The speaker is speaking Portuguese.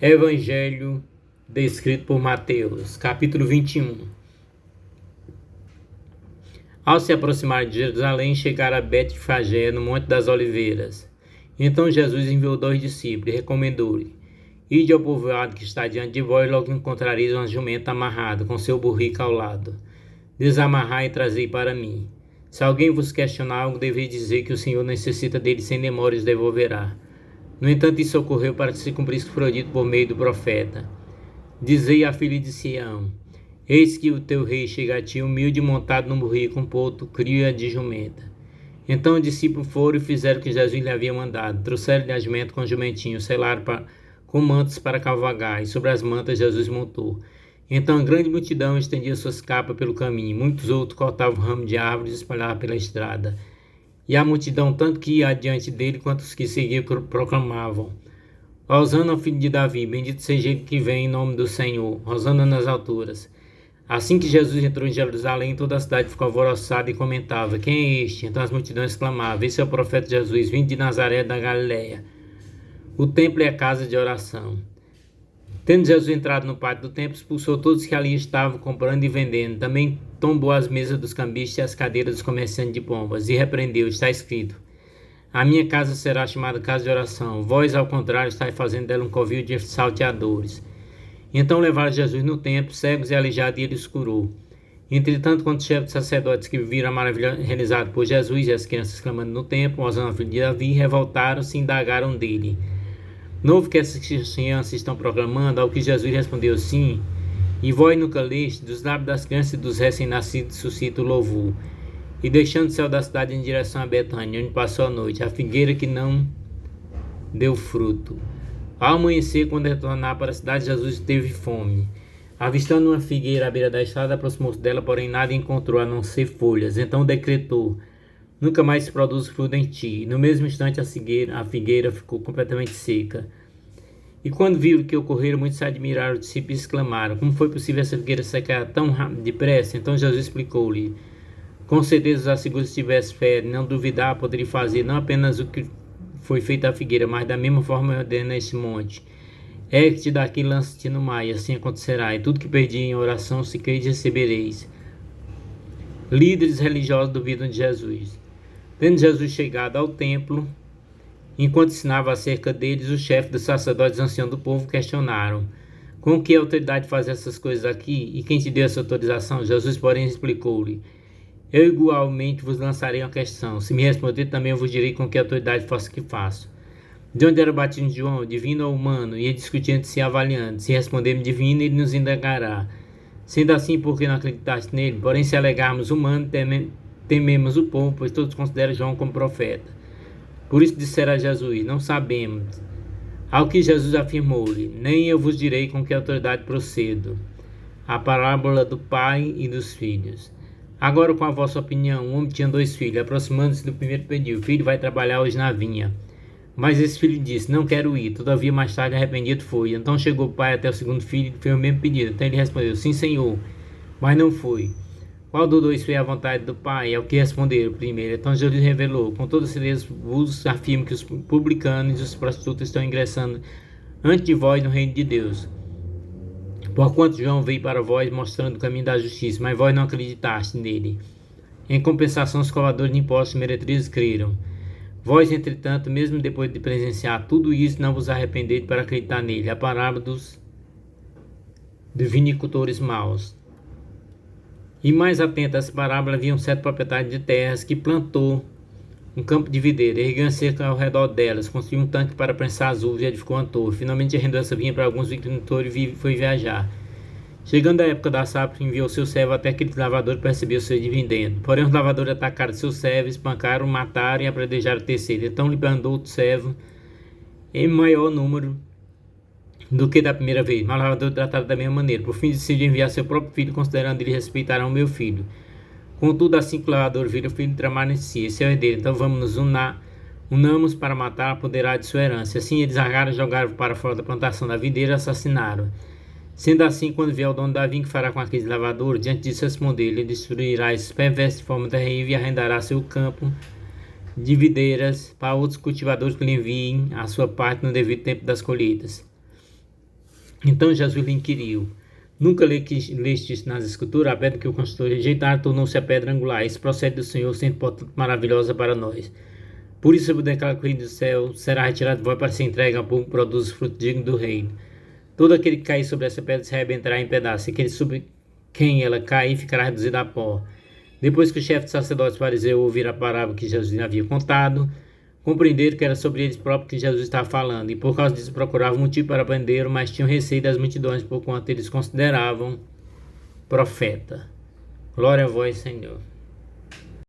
Evangelho descrito por Mateus, capítulo 21. Ao se aproximar de Jerusalém, chegaram a Betfagé, no Monte das Oliveiras. Então Jesus enviou 2 discípulos e recomendou-lhe: Ide ao povoado que está diante de vós, logo encontrareis uma jumenta amarrada, com seu burrico ao lado. Desamarrai e trazei para mim. Se alguém vos questionar algo, deveis dizer que o Senhor necessita dele, sem demora os devolverá. No entanto, isso ocorreu para que se cumprisse o que foi dito por meio do profeta. Dizei à filha de Sião: Eis que o teu rei chega a ti, humilde, montado num burrico, um potro, cria de jumenta. Então os discípulos foram e fizeram o que Jesus lhe havia mandado. Trouxeram-lhe a jumenta com o jumentinho, selaram com mantas para cavalgar, e sobre as mantas Jesus montou. Então a grande multidão estendia suas capas pelo caminho, muitos outros cortavam ramos de árvores e espalhavam pela estrada. E a multidão, tanto que ia adiante dele, quanto os que seguiam, proclamavam: Hosana ao filho de Davi, bendito seja ele que vem em nome do Senhor, Hosana nas alturas. Assim que Jesus entrou em Jerusalém, toda a cidade ficou alvoroçada e comentava: Quem é este? Então as multidões clamavam: Esse é o profeta Jesus, vindo de Nazaré da Galileia. O templo é a casa de oração. Tendo Jesus entrado no pátio do templo, expulsou todos que ali estavam comprando e vendendo. Também tombou as mesas dos cambistas e as cadeiras dos comerciantes de pombas, e repreendeu: Está escrito: A minha casa será chamada casa de oração. Vós, ao contrário, estáis fazendo dela um covil de salteadores. Então levaram Jesus no templo, cegos e aleijados, e ele os curou. Entretanto, quando os chefes dos sacerdotes que viram a maravilha realizada por Jesus e as crianças clamando no templo, Hosana filho de Davi, revoltaram-se e indagaram dele: Novo que essas crianças estão proclamando? Ao que Jesus respondeu: Sim. E vós nunca leste: Dos lábios das crianças e dos recém-nascidos suscita o louvor. E deixando o céu da cidade em direção a Betânia, onde passou a noite, a figueira que não deu fruto. Ao amanhecer, quando retornar para a cidade, Jesus teve fome. Avistando uma figueira à beira da estrada, aproximou-se dela, porém nada encontrou a não ser folhas. Então decretou: Nunca mais se produz fruto em ti. E no mesmo instante a figueira ficou completamente seca. E quando viram o que ocorrera, muitos se admiraram, os discípulos exclamaram: Como foi possível essa figueira secar tão depressa? Então Jesus explicou-lhe: Com certeza os asseguro, se tivesse fé, não duvidar, poderia fazer não apenas o que foi feito à figueira, mas da mesma forma eu ordeno a este monte: Ergue-te daqui e lança-te no mar, e assim acontecerá. E tudo que perdi em oração, se credes, recebereis. Líderes religiosos duvidam de Jesus. Tendo Jesus chegado ao templo, enquanto ensinava acerca deles, os chefes dos sacerdotes e anciãos do povo questionaram: Com que autoridade faz essas coisas aqui? E quem te deu essa autorização? Jesus, porém, explicou-lhe: Eu igualmente vos lançarei uma questão. Se me responder, também eu vos direi com que autoridade faço o que faço. De onde era o batismo de João, divino ou humano? E ele discutia entre si, avaliando. Se respondermos divino, ele nos indagará: Sendo assim, por que não acreditaste nele? Porém, se alegarmos humano, tememos o povo, pois todos consideram João como profeta. Por isso disseram a Jesus: Não sabemos. Ao que Jesus afirmou-lhe: Nem eu vos direi com que autoridade procedo. A parábola do pai e dos filhos. Agora, com a vossa opinião, um homem tinha 2 filhos. Aproximando-se do primeiro, pediu: O filho vai trabalhar hoje na vinha. Mas esse filho disse: Não quero ir. Todavia, mais tarde, arrependido foi. Então chegou o pai até o segundo filho e fez o mesmo pedido. Então ele respondeu: Sim, senhor. Mas não foi. Qual dos 2 foi a vontade do pai? É o que responderam primeiro. Então Jesus revelou: Com toda certeza vos afirmo que os publicanos e os prostitutos estão ingressando antes de vós no reino de Deus. Porquanto João veio para vós mostrando o caminho da justiça, mas vós não acreditaste nele. Em compensação, os cobradores de impostos e meretrizes creram. Vós, entretanto, mesmo depois de presenciar tudo isso, não vos arrependeis para acreditar nele. A parábola dos vinicultores maus. E mais atento a essa parábola, havia um certo proprietário de terras que plantou um campo de videira, ergueu uma cerca ao redor delas, construiu um tanque para prensar as uvas e edificou uma torre. Finalmente arrendou essa vinha para alguns viticultores e foi viajar. Chegando a época da safra, enviou seu servo até aqueles lavadores para receber o seu dividendo. Porém, os lavadores atacaram seu servo, espancaram, mataram e apredejaram o terceiro. Então lhe mandou outro servo em maior número do que da primeira vez, mas o lavador trataram da mesma maneira. Por fim, decidiu enviar seu próprio filho, considerando ele respeitarão o meu filho. Contudo, assim que o lavador vira o filho, tramaram em si: Esse é o herdeiro, então vamos nos unamos para matar, apoderar de sua herança. Assim eles arraram, jogaram para fora da plantação da videira e assassinaram. Sendo assim, quando vier o dono da vinha, que fará com aqueles lavadores? Diante disso respondeu: Ele destruirá esses perversos de forma terrível e arrendará seu campo de videiras para outros cultivadores que lhe enviem a sua parte no devido tempo das colheitas. Então Jesus lhe inquiriu: Nunca leste nas Escrituras, a pedra que o construtor rejeitaram tornou-se a pedra angular. Isso procede do Senhor, sendo portanto maravilhosa para nós. Por isso eu declaro que o reino do céu será retirado de vós para ser entregue ao povo que produz fruto digno do reino. Todo aquele que cair sobre essa pedra se arrebentará em pedaços, e aquele sobre quem ela cair ficará reduzido a pó. Depois que o chefe dos sacerdotes fariseus ouviram a parábola que Jesus lhe havia contado, compreenderam que era sobre eles próprios que Jesus estava falando, e por causa disso procuravam motivo para prendê-lo, mas tinham receio das multidões, porquanto eles consideravam profeta. Glória a vós, Senhor.